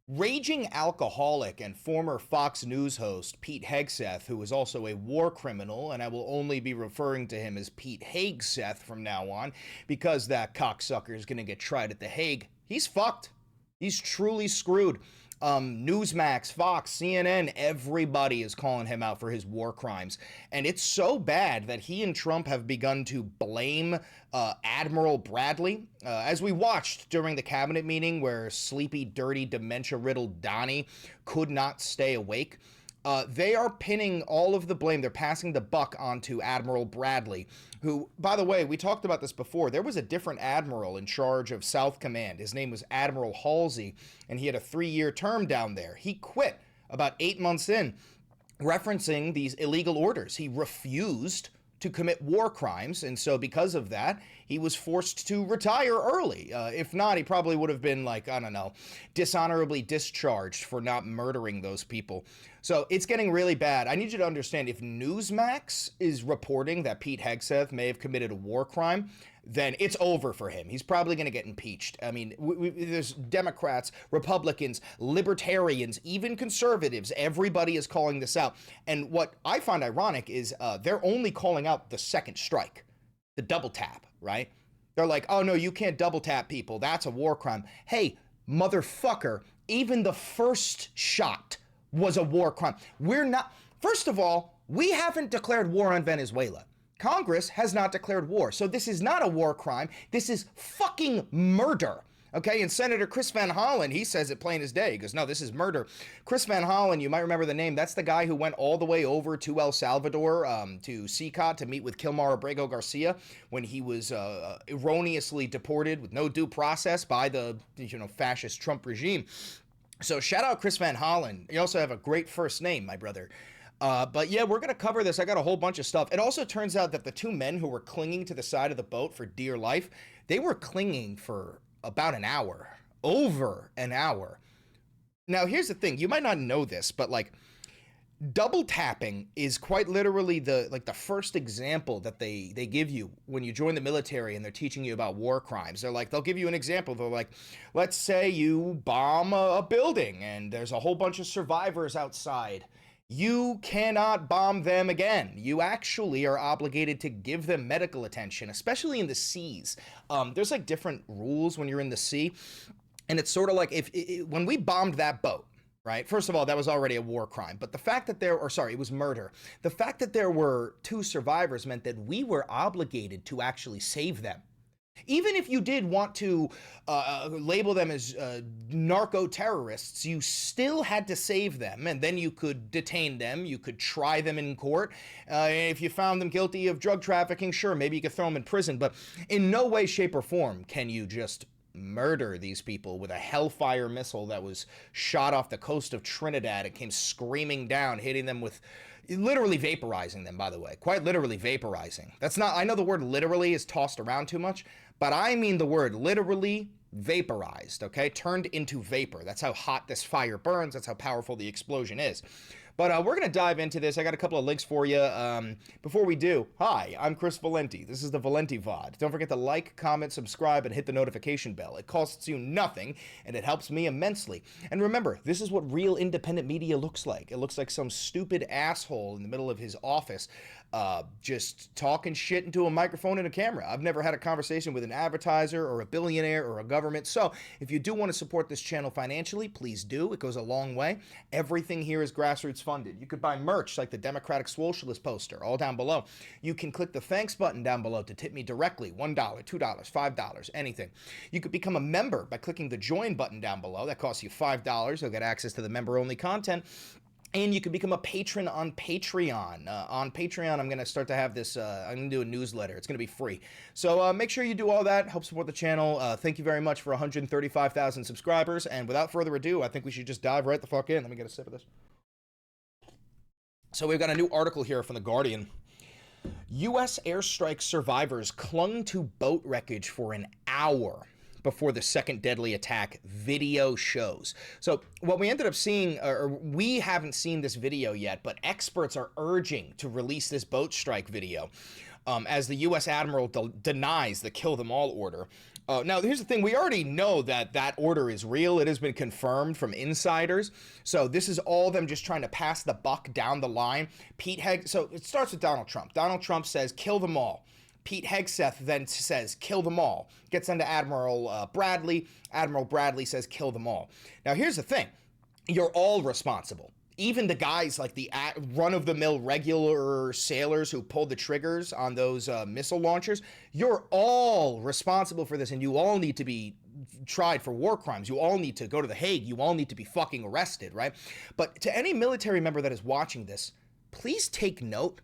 Raging alcoholic and former Fox News host Pete Hegseth, who is also a war criminal, and I will only be referring to him as Pete Hegseth from now on, because that cocksucker is going to get tried at The Hague. He's fucked. He's truly screwed. Newsmax, Fox, CNN, everybody is calling him out for his war crimes. And it's so bad that he and Trump have begun to blame Admiral Bradley. As we watched during the cabinet meeting where sleepy, dirty, dementia-riddled Donnie could not stay awake, they are pinning all of the blame. They're passing the buck onto Admiral Bradley, who, by the way, we talked about this before. There was a different admiral in charge of South Command. His name was Admiral Halsey, and he had a 3-year term down there. He quit about 8 months in, referencing these illegal orders. He refused to commit war crimes, and so because of that, he was forced to retire early. If not, he probably would have been, like, I don't know, dishonorably discharged for not murdering those people. So it's getting really bad. I need you to understand, if Newsmax is reporting that Pete Hegseth may have committed a war crime, then it's over for him. He's probably going to get impeached. I mean, there's Democrats, Republicans, libertarians, even conservatives. Everybody is calling this out. And what I find ironic is they're only calling out the second strike, the double tap, right? They're like, oh, no, you can't double tap people. That's a war crime. Hey, motherfucker, even the first shot was a war crime. We're not, first of all, we haven't declared war on Venezuela. Congress has not declared war. So this is not a war crime. This is fucking murder. Okay, and Senator Chris Van Hollen, he says it plain as day. He goes, no, this is murder. Chris Van Hollen, you might remember the name. That's the guy who went all the way over to El Salvador, to CICOT, to meet with Kilmar Abrego Garcia when he was erroneously deported with no due process by the fascist Trump regime. So shout out Chris Van Hollen. You also have a great first name, my brother. But yeah, we're going to cover this. I got a whole bunch of stuff. It also turns out that the two men who were clinging to the side of the boat for dear life, they were clinging for about an hour, over an hour. Now, here's the thing. You might not know this, but like double tapping is quite literally the first example that they give you when you join the military and they're teaching you about war crimes. They'll give you an example. They're like, let's say you bomb a building and there's a whole bunch of survivors outside. You cannot bomb them again. You actually are obligated to give them medical attention, especially in the seas. There's like different rules when you're in the sea. And it's sort of like when we bombed that boat, right? First of all, that was already a war crime. But the fact that it was murder. The fact that there were 2 survivors meant that we were obligated to actually save them. Even if you did want to label them as narco-terrorists, you still had to save them, and then you could detain them, you could try them in court. If you found them guilty of drug trafficking, sure, maybe you could throw them in prison, but in no way, shape, or form can you just murder these people with a Hellfire missile that was shot off the coast of Trinidad. It came screaming down, hitting them with... literally vaporizing them, by the way. Quite literally vaporizing. That's not... I know the word literally is tossed around too much, but I mean the word literally vaporized, okay? Turned into vapor. That's how hot this fire burns. That's how powerful the explosion is. But we're going to dive into this. I got a couple of links for you. Before we do, hi, I'm Chris Valenti. This is the Valenti VOD. Don't forget to like, comment, subscribe, and hit the notification bell. It costs you nothing, and it helps me immensely. And remember, this is what real independent media looks like. It looks like some stupid asshole in the middle of his office just talking shit into a microphone and a camera. I've never had a conversation with an advertiser or a billionaire or a government. So if you do want to support this channel financially, please do. It goes a long way. Everything here is grassroots funded. You could buy merch like the Democratic Socialist poster, all down below. You can click the thanks button down below to tip me directly. $1, $2, $5, anything. You could become a member by clicking the join button down below. That costs you $5. You'll get access to the member-only content. And you can become a patron on Patreon. On Patreon, I'm going to start to have this, I'm going to do a newsletter. It's going to be free. So make sure you do all that. Help support the channel. Thank you very much for 135,000 subscribers. And without further ado, I think we should just dive right the fuck in. Let me get a sip of this. So we've got a new article here from The Guardian. U.S. airstrike survivors clung to boat wreckage for an hour before the second deadly attack, video shows. So what we ended up seeing, or we haven't seen this video yet, but experts are urging to release this boat strike video. as the U.S. admiral denies the kill them all order. Now, here's the thing. We already know that that order is real. It has been confirmed from insiders. So this is all them just trying to pass the buck down the line. So it starts with Donald Trump. Donald Trump says, kill them all. Pete Hegseth then says, kill them all. Gets into Admiral Bradley. Admiral Bradley says, kill them all. Now, here's the thing. You're all responsible. Even the guys like the run-of-the-mill regular sailors who pulled the triggers on those missile launchers, you're all responsible for this, and you all need to be tried for war crimes. You all need to go to The Hague. You all need to be fucking arrested, right? But to any military member that is watching this, please take note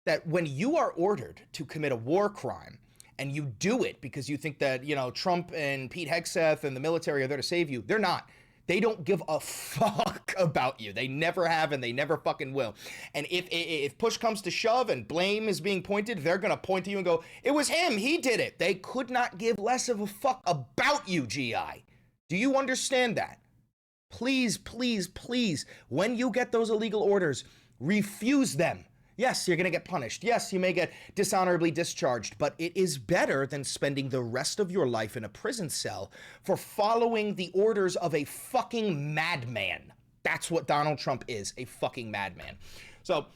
that when you are ordered to commit a war crime, and you do it because you think that, you know, Trump and Pete Hegseth and the military are there to save you, they're not. They don't give a fuck about you. They never have, and they never fucking will. And if push comes to shove and blame is being pointed, they're going to point to you and go, it was him. He did it. They could not give less of a fuck about you, GI. Do you understand that? Please, please, please, when you get those illegal orders, refuse them. Yes, you're going to get punished. Yes, you may get dishonorably discharged, but it is better than spending the rest of your life in a prison cell for following the orders of a fucking madman. That's what Donald Trump is, a fucking madman. So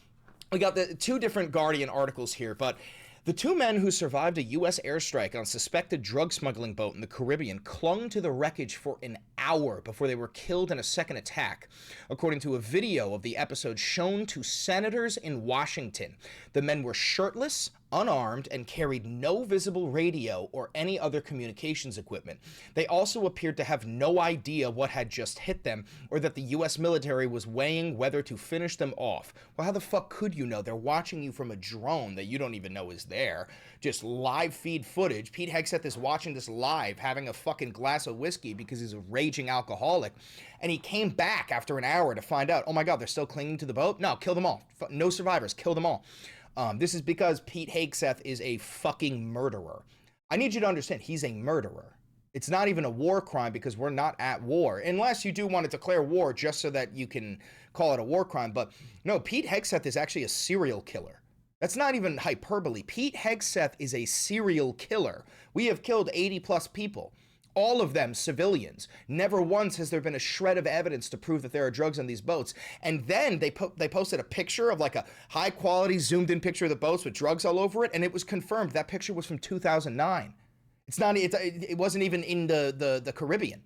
we got the two different Guardian articles here, but the two men who survived a U.S. airstrike on a suspected drug smuggling boat in the Caribbean clung to the wreckage for an hour before they were killed in a second attack, according to a video of the episode shown to senators in Washington. The men were shirtless, unarmed, and carried no visible radio or any other communications equipment. They also appeared to have no idea what had just hit them or that the U.S. military was weighing whether to finish them off. Well, how the fuck could you know? They're watching you from a drone that you don't even know is there. Just live feed footage. Pete Hegseth is watching this live, having a fucking glass of whiskey because he's a raging alcoholic. And he came back after an hour to find out, oh my God, they're still clinging to the boat? No, kill them all. No survivors, kill them all. This is because Pete Hegseth is a fucking murderer. I need you to understand, he's a murderer. It's not even a war crime because we're not at war, unless you do want to declare war just so that you can call it a war crime. But no, Pete Hegseth is actually a serial killer. That's not even hyperbole. Pete Hegseth is a serial killer. We have killed 80 plus people. All of them civilians. Never once has there been a shred of evidence to prove that there are drugs on these boats. And then they posted a picture of like a high quality zoomed in picture of the boats with drugs all over it. And it was confirmed that picture was from 2009. It wasn't even in the Caribbean.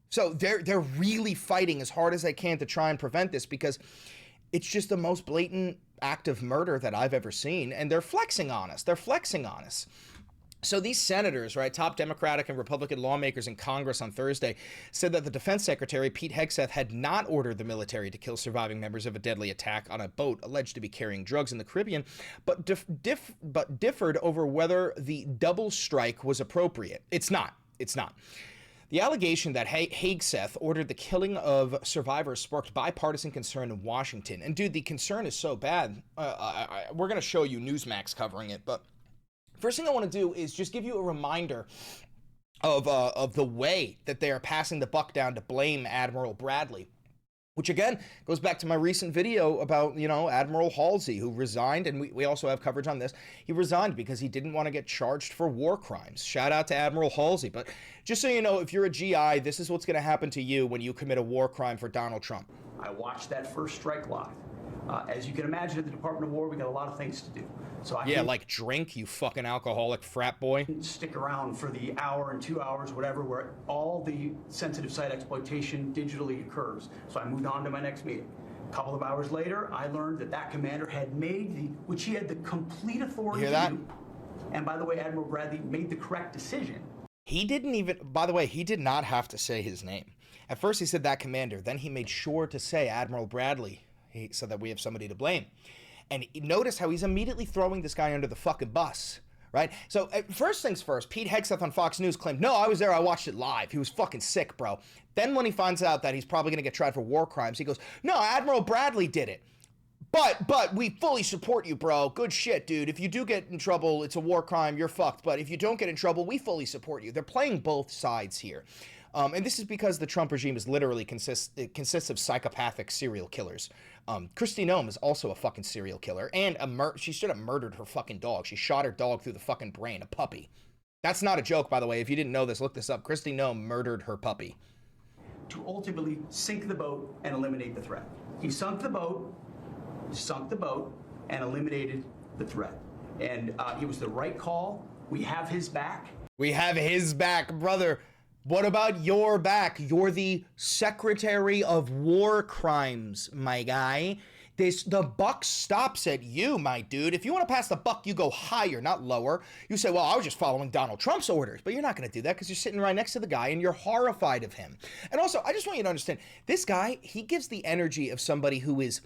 So they're really fighting as hard as they can to try and prevent this because it's just the most blatant act of murder that I've ever seen. And they're flexing on us. They're flexing on us. So these senators, right, top Democratic and Republican lawmakers in Congress on Thursday said that the defense secretary, Pete Hegseth, had not ordered the military to kill surviving members of a deadly attack on a boat alleged to be carrying drugs in the Caribbean, but differed over whether the double strike was appropriate. It's not. It's not. The allegation that Hegseth ordered the killing of survivors sparked bipartisan concern in Washington. And dude, the concern is so bad. We're going to show you Newsmax covering it, but first thing I want to do is just give you a reminder of the way that they are passing the buck down to blame Admiral Bradley, which again goes back to my recent video about, you know, Admiral Halsey, who resigned, and we also have coverage on this. He resigned because he didn't want to get charged for war crimes. Shout out to Admiral Halsey. But just so you know, if you're a GI, this is what's going to happen to you when you commit a war crime for Donald Trump. I watched that first strike live. As you can imagine, at the Department of War, we got a lot of things to do. So like drink, you fucking alcoholic frat boy. Stick around for the hour and 2 hours, whatever, where all the sensitive site exploitation digitally occurs. So I moved on to my next meeting. A couple of hours later, I learned that commander had made which he had the complete authority to do. And by the way, Admiral Bradley made the correct decision. He didn't even, by the way, he did not have to say his name. At first he said that commander, then he made sure to say Admiral Bradley, so that we have somebody to blame. And notice how he's immediately throwing this guy under the fucking bus, right? So first things first, Pete Hegseth on Fox News claimed, no, I was there, I watched it live. He was fucking sick, bro. Then when he finds out that he's probably gonna get tried for war crimes, he goes, no, Admiral Bradley did it. But we fully support you, bro. Good shit, dude. If you do get in trouble, it's a war crime, you're fucked. But if you don't get in trouble, we fully support you. They're playing both sides here. And this is because the Trump regime is literally consists of psychopathic serial killers. Kristi Noem is also a fucking serial killer, and she should have murdered her fucking dog. She shot her dog through the fucking brain, a puppy. That's not a joke, by the way. If you didn't know this, look this up. Kristi Noem murdered her puppy. To ultimately sink the boat and eliminate the threat. He sunk the boat, and eliminated the threat. And it was the right call. We have his back. We have his back, brother. What about your back? You're the Secretary of War Crimes, my guy. The buck stops at you, my dude. If you want to pass the buck, you go higher, not lower. You say, well, I was just following Donald Trump's orders. But you're not going to do that because you're sitting right next to the guy and you're horrified of him. And also, I just want you to understand, this guy, he gives the energy of somebody who is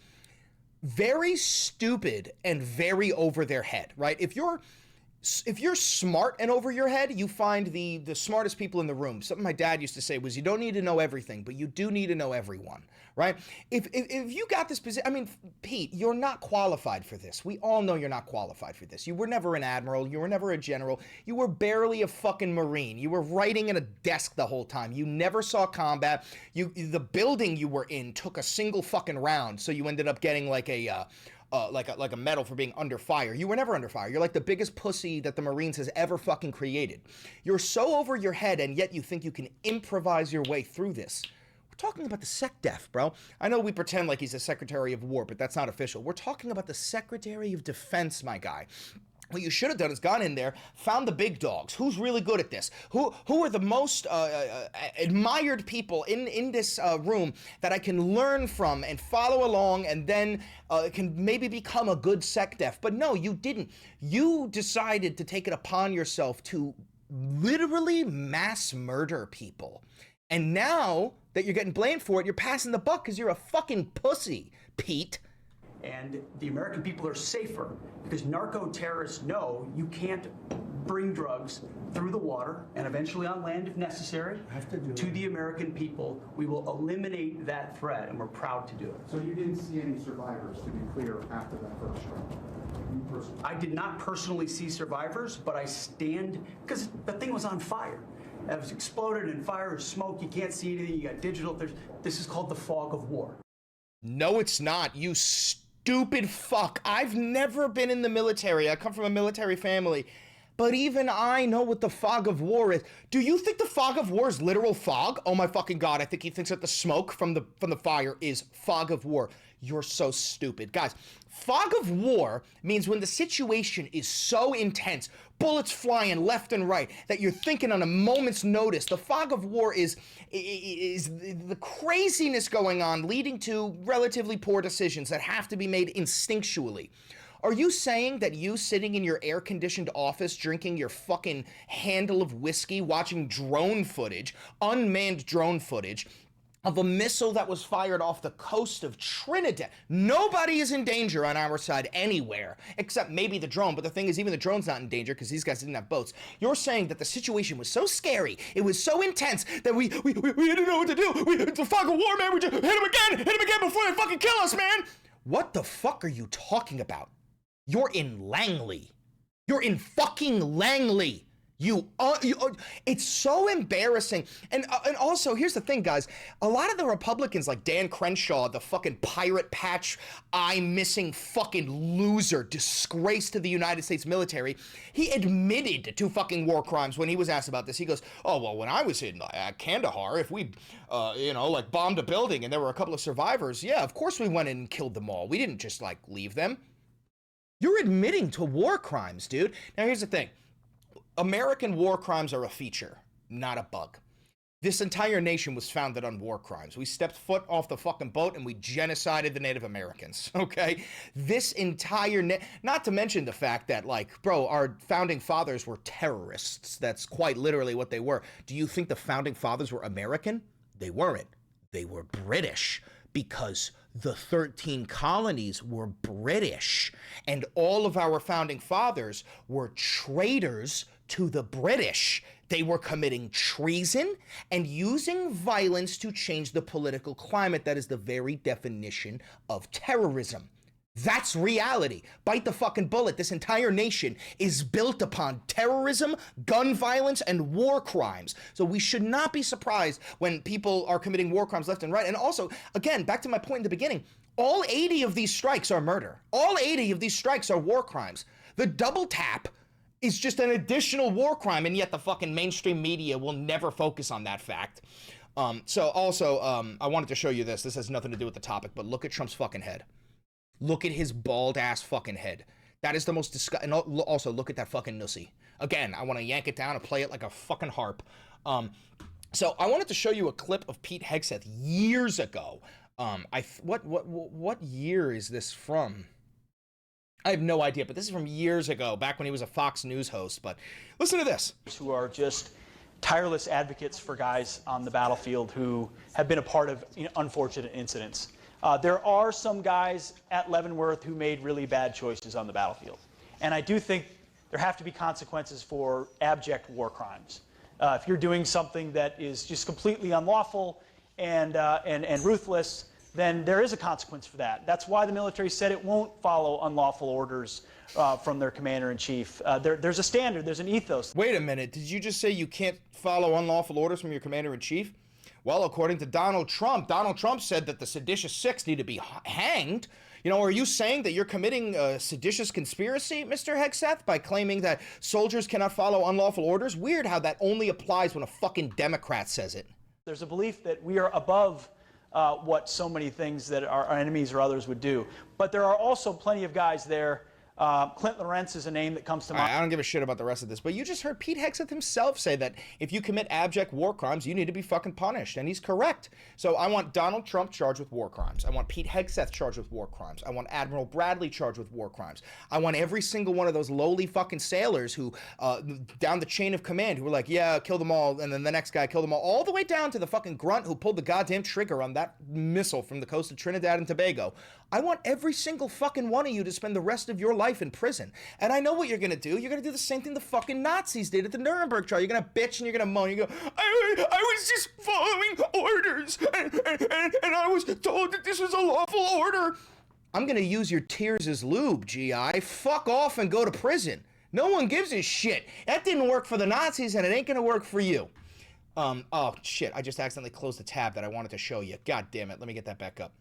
very stupid and very over their head, right? If you're smart and over your head, you find the smartest people in the room. Something my dad used to say was, you don't need to know everything, but you do need to know everyone, right? If you got this position, I mean, Pete, you're not qualified for this. We all know you're not qualified for this. You were never an admiral. You were never a general. You were barely a fucking Marine. You were writing in a desk the whole time. You never saw combat. The building you were in took a single fucking round, so you ended up getting like a medal for being under fire. You were never under fire. You're like the biggest pussy that the Marines has ever fucking created. You're so over your head, and yet you think you can improvise your way through this. We're talking about the SecDef, bro. I know we pretend like he's a Secretary of War, but that's not official. We're talking about the Secretary of Defense, my guy. What you should have done is gone in there, found the big dogs. Who's really good at this? Who are the most admired people in this room that I can learn from and follow along, and then can maybe become a good SecDef? But no, you didn't. You decided to take it upon yourself to literally mass murder people. And now that you're getting blamed for it, you're passing the buck because you're a fucking pussy, Pete. And the American people are safer because narco-terrorists know you can't bring drugs through the water and eventually on land if necessary to the American people. We will eliminate that threat, and we're proud to do it. So you didn't see any survivors, to be clear, after that first strike? I did not personally see survivors, but I stand, because the thing was on fire. It was exploded and fire and smoke. You can't see anything. You got digital. This is called the fog of war. No, it's not. You stupid fuck. I've never been in the military. I come from a military family. But even I know what the fog of war is. Do you think the fog of war is literal fog? Oh my fucking God, I think he thinks that the smoke from the fire is fog of war. You're so stupid. Guys, fog of war means when the situation is so intense, bullets flying left and right, that you're thinking on a moment's notice. The fog of war is the craziness going on, leading to relatively poor decisions that have to be made instinctually. Are you saying that you sitting in your air-conditioned office, drinking your fucking handle of whiskey, watching drone footage, unmanned drone footage, of a missile that was fired off the coast of Trinidad? Nobody is in danger on our side anywhere, except maybe the drone. But the thing is, even the drone's not in danger because these guys didn't have boats. You're saying that the situation was so scary, it was so intense, that we didn't know what to do. It's a fog of war, man. We just hit him again before they fucking kill us, man. What the fuck are you talking about? You're in Langley. You're in fucking Langley. It's so embarrassing. And also, here's the thing, guys. A lot of the Republicans, like Dan Crenshaw, the fucking pirate patch, eye-missing fucking loser, disgrace to the United States military, he admitted to fucking war crimes when he was asked about this. He goes, oh, well, when I was in Kandahar, if we, bombed a building and there were a couple of survivors, yeah, of course we went in and killed them all. We didn't just, leave them. You're admitting to war crimes, dude. Now, here's the thing. American war crimes are a feature, not a bug. This entire nation was founded on war crimes. We stepped foot off the fucking boat and we genocided the Native Americans, okay? This entire, not to mention the fact that, our founding fathers were terrorists. That's quite literally what they were. Do you think the founding fathers were American? They weren't. They were British, because the 13 colonies were British, and all of our founding fathers were traitors to the British. They were committing treason and using violence to change the political climate. That is the very definition of terrorism. That's reality. Bite the fucking bullet. This entire nation is built upon terrorism, gun violence, and war crimes. So we should not be surprised when people are committing war crimes left and right. And also, again, back to my point in the beginning, all 80 of these strikes are murder. All 80 of these strikes are war crimes. The double tap is just an additional war crime, and yet the fucking mainstream media will never focus on that fact. So also, I wanted to show you this. This has nothing to do with the topic, but look at Trump's fucking head. Look at his bald ass fucking head. That is the most disgusting. And also, look at that fucking nussy. Again, I want to yank it down and play it like a fucking harp. So I wanted to show you a clip of Pete Hegseth years ago. What year is this from? I have no idea, but this is from years ago, back when he was a Fox News host. But listen to this. Who are just tireless advocates for guys on the battlefield who have been a part of unfortunate incidents. There are some guys at Leavenworth who made really bad choices on the battlefield. And I do think there have to be consequences for abject war crimes. If you're doing something that is just completely unlawful and ruthless, then there is a consequence for that. That's why the military said it won't follow unlawful orders from their commander-in-chief. There's a standard, there's an ethos. Wait a minute, did you just say you can't follow unlawful orders from your commander-in-chief? Well, according to Donald Trump said that the seditious six need to be hanged. You know, are you saying that you're committing a seditious conspiracy, Mr. Hegseth, by claiming that soldiers cannot follow unlawful orders? Weird how that only applies when a fucking Democrat says it. There's a belief that we are above what so many things that our enemies or others would do. But there are also plenty of guys there. Clint Lawrence is a name that comes to mind. I don't give a shit about the rest of this, but you just heard Pete Hegseth himself say that if you commit abject war crimes, you need to be fucking punished, and he's correct. So I want Donald Trump charged with war crimes. I want Pete Hegseth charged with war crimes. I want Admiral Bradley charged with war crimes. I want every single one of those lowly fucking sailors who, down the chain of command, who were like, yeah, kill them all, and then the next guy killed them all the way down to the fucking grunt who pulled the goddamn trigger on that missile from the coast of Trinidad and Tobago. I want every single fucking one of you to spend the rest of your life in prison. And I know what you're gonna do. You're gonna do the same thing the fucking Nazis did at the Nuremberg trial. You're gonna bitch and you're gonna moan. You go, I was just following orders, and I was told that this was a lawful order. I'm gonna use your tears as lube, GI. Fuck off and go to prison. No one gives a shit. That didn't work for the Nazis, and it ain't gonna work for you. Oh shit! I just accidentally closed the tab that I wanted to show you. God damn it! Let me get that back up.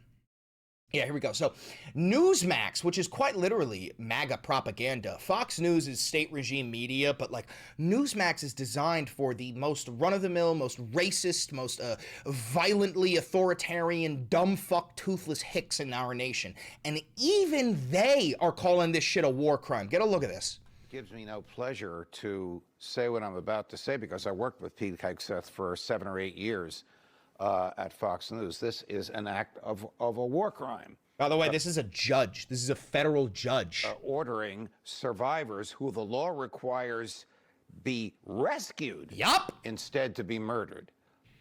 Yeah, here we go. So, Newsmax, which is quite literally MAGA propaganda. Fox News is state regime media, but like Newsmax is designed for the most run-of-the-mill, most racist, most violently authoritarian, dumb fuck, toothless hicks in our nation. And even they are calling this shit a war crime. Get a look at this. It gives me no pleasure to say what I'm about to say because I worked with Pete Hegseth for 7 or 8 years. At Fox News. This is an act of a war crime. By the way, this is a judge. This is a federal judge. Ordering survivors who the law requires be rescued. Yup. Instead to be murdered.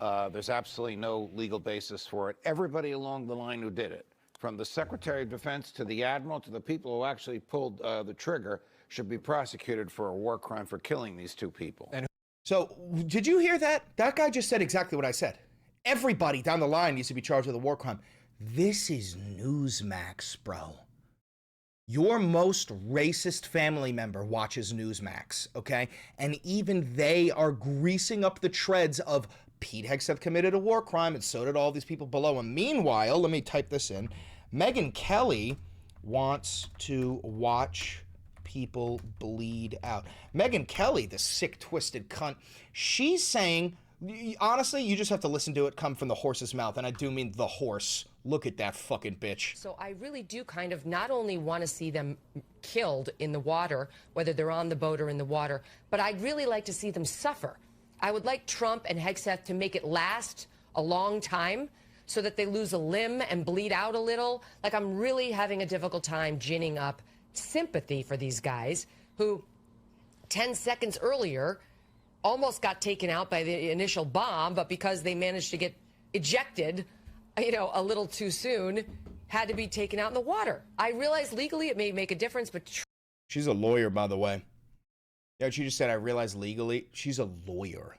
There's absolutely no legal basis for it. Everybody along the line who did it, from the Secretary of Defense to the Admiral to the people who actually pulled the trigger, should be prosecuted for a war crime for killing these two people. And so, did you hear that? That guy just said exactly what I said. Everybody down the line needs to be charged with a war crime. This is Newsmax, bro. Your most racist family member watches Newsmax, okay? And even they are greasing up the treads of Pete Hegseth committed a war crime, and so did all these people below him. Meanwhile, let me type this in. Megyn Kelly wants to watch people bleed out. Megyn Kelly, the sick, twisted cunt, she's saying... Honestly, you just have to listen to it come from the horse's mouth, and I do mean the horse. Look at that fucking bitch. So I really do kind of not only want to see them killed in the water, whether they're on the boat or in the water, but I'd really like to see them suffer. I would like Trump and Hegseth to make it last a long time so that they lose a limb and bleed out a little. Like, I'm really having a difficult time ginning up sympathy for these guys who 10 seconds earlier almost got taken out by the initial bomb, but because they managed to get ejected, a little too soon, had to be taken out in the water. I realize legally it may make a difference, but... She's a lawyer, by the way. Yeah, she just said, I realize legally. She's a lawyer.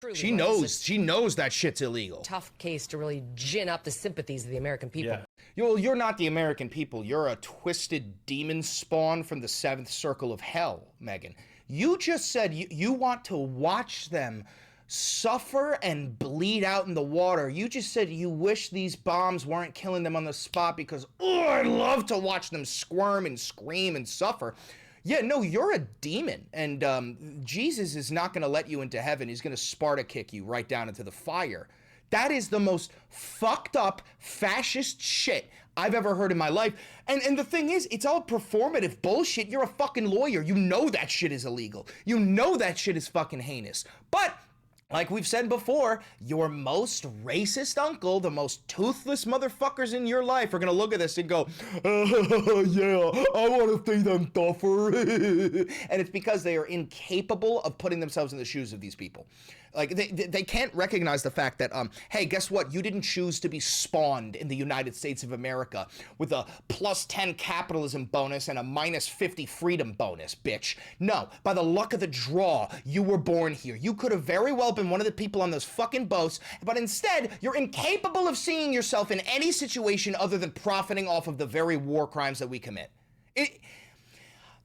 Truly, She like, this knows. is She knows that shit's illegal. a tough case to really gin up the sympathies of the American people. Yeah. You're not the American people. You're a twisted demon spawn from the seventh circle of hell, Megan. You just said you want to watch them suffer and bleed out in the water. You just said you wish these bombs weren't killing them on the spot because, oh, I love to watch them squirm and scream and suffer. Yeah, no, you're a demon, and Jesus is not going to let you into heaven. He's going to Sparta kick you right down into the fire. That is the most fucked up fascist shit I've ever heard in my life. And the thing is, it's all performative bullshit. You're a fucking lawyer. You know that shit is illegal. You know that shit is fucking heinous. But like we've said before, your most racist uncle, the most toothless motherfuckers in your life are gonna look at this and go, yeah, I wanna see them tougher. And it's because they are incapable of putting themselves in the shoes of these people. Like, they can't recognize the fact that, hey, guess what? You didn't choose to be spawned in the United States of America with a +10 capitalism bonus and a -50 freedom bonus, bitch. No, by the luck of the draw, you were born here. You could have very well been one of the people on those fucking boats, but instead, you're incapable of seeing yourself in any situation other than profiting off of the very war crimes that we commit.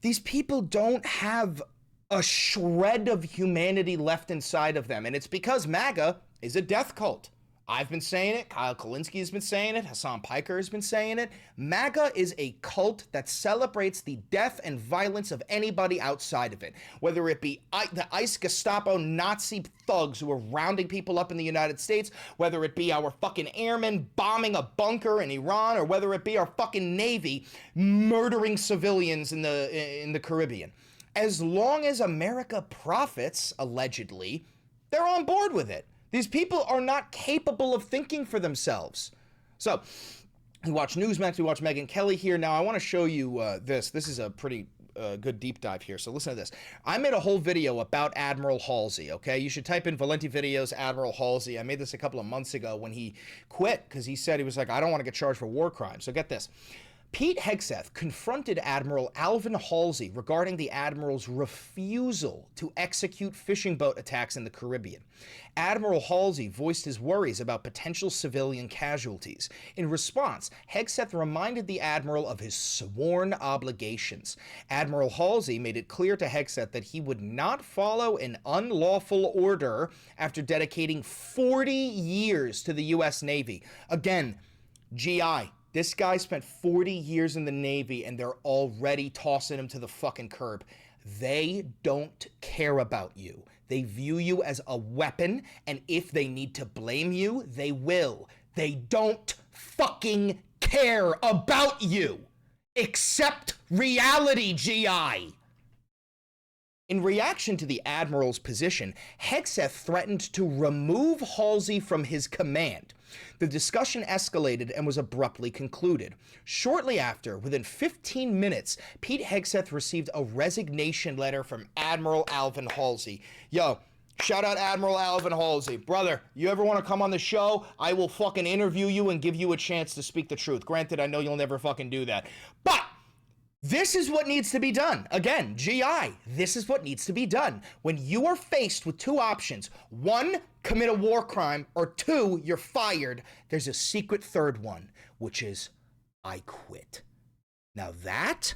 These people don't have a shred of humanity left inside of them, and it's because MAGA is a death cult. I've been saying it, Kyle Kulinski has been saying it, Hassan Piker has been saying it. MAGA is a cult that celebrates the death and violence of anybody outside of it, whether it be the ICE Gestapo Nazi thugs who are rounding people up in the United States, whether it be our fucking airmen bombing a bunker in Iran, or whether it be our fucking Navy murdering civilians in the Caribbean. As long as America profits, allegedly, they're on board with it. These people are not capable of thinking for themselves. So, we watch Newsmax, we watch Megyn Kelly here. Now, I want to show you this. This is a pretty good deep dive here, so listen to this. I made a whole video about Admiral Halsey, okay? You should type in Valenti videos, Admiral Halsey. I made this a couple of months ago when he quit because he said, he was like, I don't want to get charged for war crimes. So get this. Pete Hegseth confronted Admiral Alvin Halsey regarding the Admiral's refusal to execute fishing boat attacks in the Caribbean. Admiral Halsey voiced his worries about potential civilian casualties. In response, Hegseth reminded the Admiral of his sworn obligations. Admiral Halsey made it clear to Hegseth that he would not follow an unlawful order after dedicating 40 years to the U.S. Navy. Again, GI. This guy spent 40 years in the Navy and they're already tossing him to the fucking curb. They don't care about you. They view you as a weapon, and if they need to blame you, they will. They don't fucking care about you. Accept reality, GI. In reaction to the Admiral's position, Hegseth threatened to remove Halsey from his command. The discussion escalated and was abruptly concluded. Shortly after, within 15 minutes, Pete Hegseth received a resignation letter from Admiral Alvin Halsey. Yo, shout out Admiral Alvin Halsey. Brother, you ever want to come on the show? I will fucking interview you and give you a chance to speak the truth. Granted, I know you'll never fucking do that. But this is what needs to be done. Again, GI, this is what needs to be done. When you are faced with two options, one, commit a war crime, or two, you're fired, there's a secret third one, which is, I quit. Now that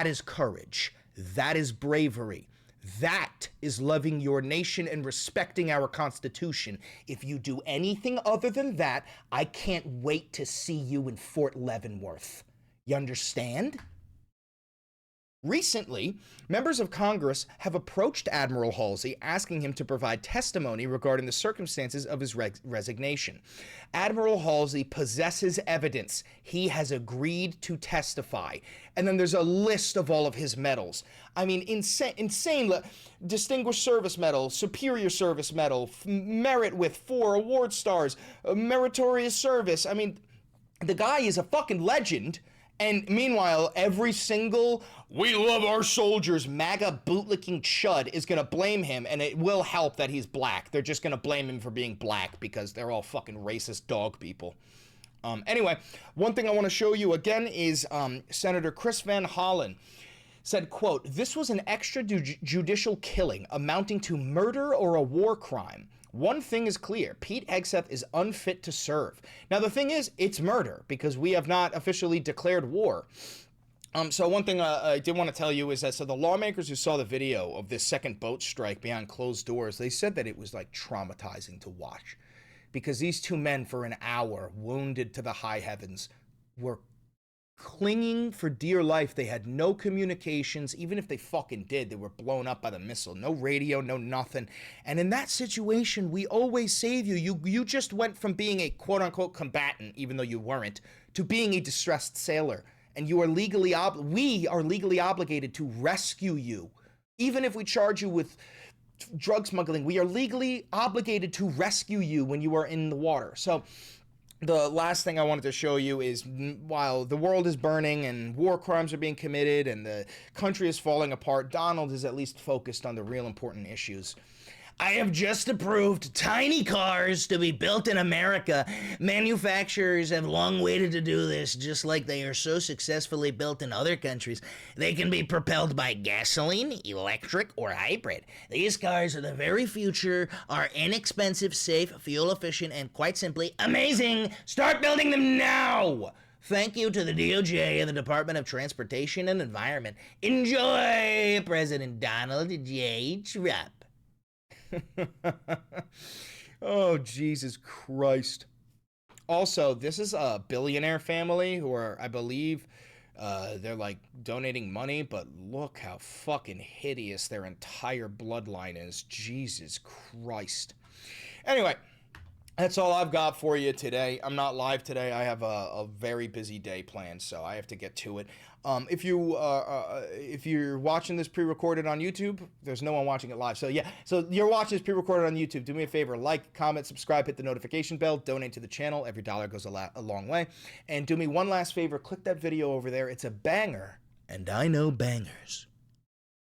is courage. That is bravery. That is loving your nation and respecting our Constitution. If you do anything other than that, I can't wait to see you in Fort Leavenworth. You understand? Recently, members of Congress have approached Admiral Halsey asking him to provide testimony regarding the circumstances of his resignation. Admiral Halsey possesses evidence. He has agreed to testify. And then there's a list of all of his medals. I mean, insane. Distinguished Service Medal, Superior Service Medal, Merit with 4 award stars, Meritorious Service. I mean, the guy is a fucking legend. And meanwhile, every single "we love our soldiers" MAGA bootlicking chud is going to blame him, and it will help that he's black. They're just going to blame him for being black because they're all fucking racist dog people. Anyway, one thing I want to show you again is Senator Chris Van Hollen said, quote, "This was an extrajudicial killing amounting to murder or a war crime. One thing is clear. Pete Hegseth is unfit to serve. Now, the thing is, it's murder because we have not officially declared war. So one thing I did want to tell you is that, so the lawmakers who saw the video of this second boat strike behind closed doors, they said that it was like traumatizing to watch because these two men for an hour, wounded to the high heavens, were clinging for dear life. They had no communications. Even if they fucking did, they were blown up by the missile. No radio, no nothing. And in that situation, we always save you. You just went from being a quote-unquote combatant, even though you weren't, to being a distressed sailor. And you are we are legally obligated to rescue you. Even if we charge you with drug smuggling, we are legally obligated to rescue you when you are in the water. So the last thing I wanted to show you is, while the world is burning and war crimes are being committed and the country is falling apart, Donald is at least focused on the real important issues. I have just approved tiny cars to be built in America. Manufacturers have long waited to do this, just like they are so successfully built in other countries. They can be propelled by gasoline, electric, or hybrid. These cars are the very future, are inexpensive, safe, fuel efficient, and quite simply amazing. Start building them now! Thank you to the DOJ and the Department of Transportation and Environment. Enjoy, President Donald J. Trump. Oh, Jesus Christ. Also, this is a billionaire family who are, I believe, they're like donating money, but look how fucking hideous their entire bloodline is. Jesus Christ. Anyway, that's all I've got for you today. I'm not live today. I have a very busy day planned, so I have to get to it. If you're watching this pre-recorded on YouTube, there's no one watching it live. So yeah, so you're watching this pre-recorded on YouTube. Do me a favor, like, comment, subscribe, hit the notification bell, donate to the channel. Every dollar goes a long way. And do me one last favor, click that video over there. It's a banger, and I know bangers.